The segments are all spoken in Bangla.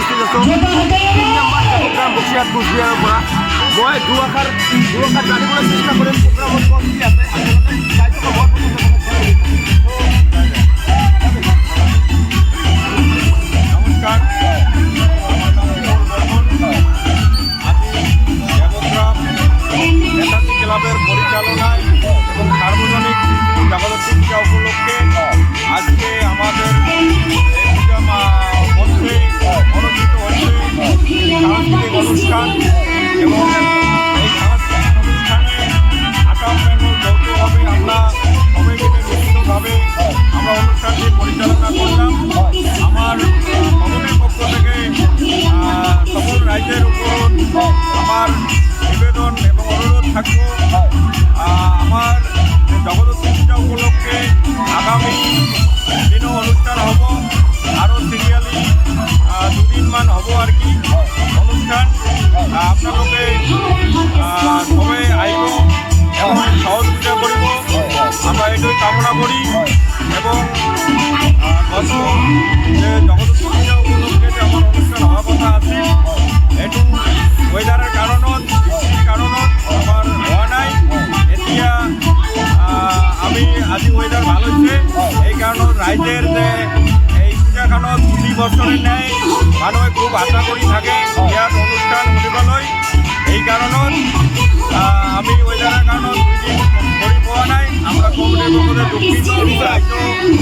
উপস্থিত আছো 3 নম্বৰ প্ৰগ্ৰাম বক্সিয়াত কোচবিহাৰৰ পৰা মই দুআষাৰ জানিবলৈ চেষ্টা কৰিম প্ৰগ্ৰামত কোন কি আছে নমস্কার, আমার নাম নেতাজি ক্লাবের পরিচালনায় এবং সার্বজনিক জগদ্ধাত্রী পূজা উপলক্ষে আজকে আমাদের মধ্যে অনুষ্ঠিত হচ্ছে সাংস্কৃতিক অনুষ্ঠান এবং এই সাংস্কৃতিক অনুষ্ঠানে আসাম বেঙ্গল যৌথভাবে আমরা সবাই মিলে মিলিতভাবে আমরা অনুষ্ঠানটি পরিচালনা করলাম। আমার সকলের পক্ষ থেকে সকল রাজ্যের উপর আমার নিবেদন এবং অনুরোধ থাকবো, আমার জগদ্ধাত্রী পূজা উপলক্ষে আগামী দিনও অনুষ্ঠান হব, আরও সিরিয়ালি 2 দিনমান হব আর কি অনুষ্ঠান। আপনালোকে সবে আইব এবং সহযোগিতা করব, আমরা এইটোই কামনা করি। এবং গত যে জগদ্ধাত্রী পূজা উপলক্ষে যে আমার অনুষ্ঠান হওয়ার কথা আছে এইটো ওয়েদারের কারণত বৃষ্টির কারণত আমার হওয়া নাই। এতিয়া আমি আজি ওয়েদার ভালো হয়েছে এই কারণত রাইজের যে এই পূজাখানত 2 বছরের ন্যায় মানুহে খুব আশা করি থাকে ইয়াত অনুষ্ঠান শুনিবলৈ। এই কারণত আমি ওয়েদারের কারণত 2 দিন কৰি পোৱা নাই। আমরা কমিটির পক্ষে দুঃখিত, রাজ্য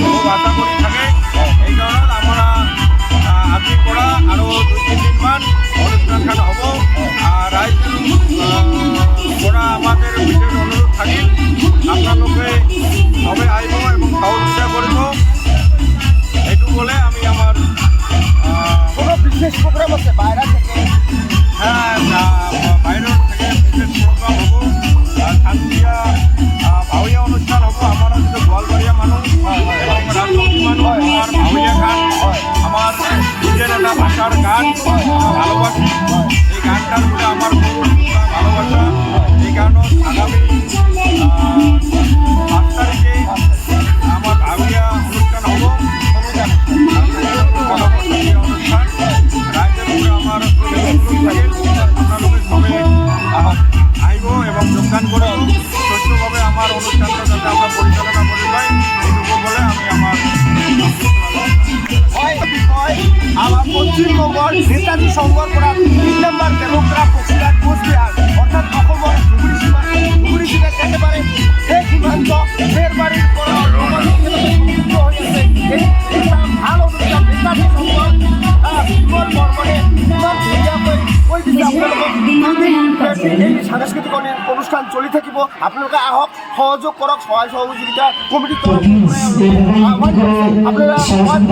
খুব আশা করি থাকে। এই কারণত আমরা আজিৰ পৰা আৰু 2-3 দিনমান অনুষ্ঠানখান হব। রাইজের পৰা আমাদের বিশেষ অনুরোধ থাকিল আপনালোকে সবে আইব এবং সহযোগিতা করব। এইটু বলে আমি আমার কোনো বিশেষ প্রোগ্রাম আছে বাইরে থেকে? হ্যাঁ, বাইরের থেকে বিশেষ প্রোগ্রাম হব। শান্তিয়া ভাওয়া অনুষ্ঠান হব। আমার হচ্ছে গোয়ালবাড়িয়া মানুষ এবং রাজবংশী মানুষ। আমার ভাওয়া গান আমার নিজের একটা ভাষার গান ভালোবাসি। এই গানটার মধ্যে আমার ভালোবাসা। এই কারণে আগামী 5 তারিখে আমার ভাবিয়া অনুষ্ঠান হব। অনুষ্ঠান রাজ্যের উপরে আমার আপনাদের সবে আইব এবং যোগদান করব। সুষ্ঠুভাবে আমার অনুষ্ঠানটা যাতে আমরা পরিচালনা করে পাই এইটুকু বলে আমি আমার আমার পশ্চিমবঙ্গের নেতাজি সংঘর পৰা 3 নম্বৰ ডেমোক্রাট বক্সিয়াত কোচবিহার অর্থাৎ অসমৰ ধুবুৰী জিলাত একেবাৰে এই সীমান্ত বেৰবাৰীৰ পৰা ভাল অনুষ্ঠান নেতাজি সংঘৰ মৰ্মনে ইমান ধুনীয়াকৈ কৈ দিছে আপোনালোকক এই সাংস্কৃতিক অনুষ্ঠান চলি থাকিব। আপোনালোকে আহক, সহযোগ কৰক, সহায় সহযোগিতা কমিটিৰ তৰফৰ পৰা আহ্বান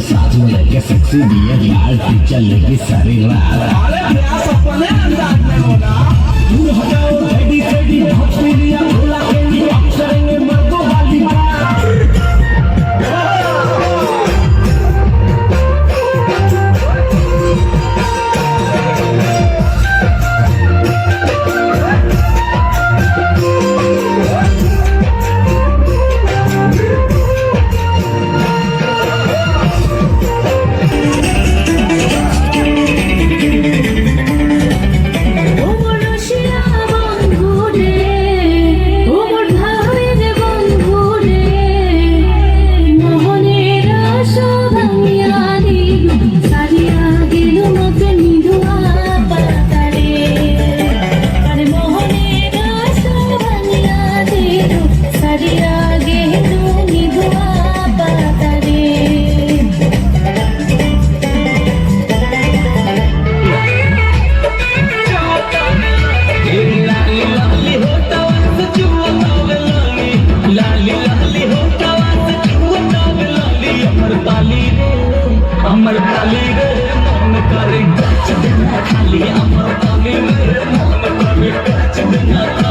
साथ में लेके सेक्सी दिए लाल टीचर लेके सारी दूर हो जाओ रेडी रेडी भक्ति दिया भोला के करेंगे मर्दों वाली কালি রে আমার কালি রে মন করে গাছ দিনা খালি আমার কালি রে মন করে গাছ দিনা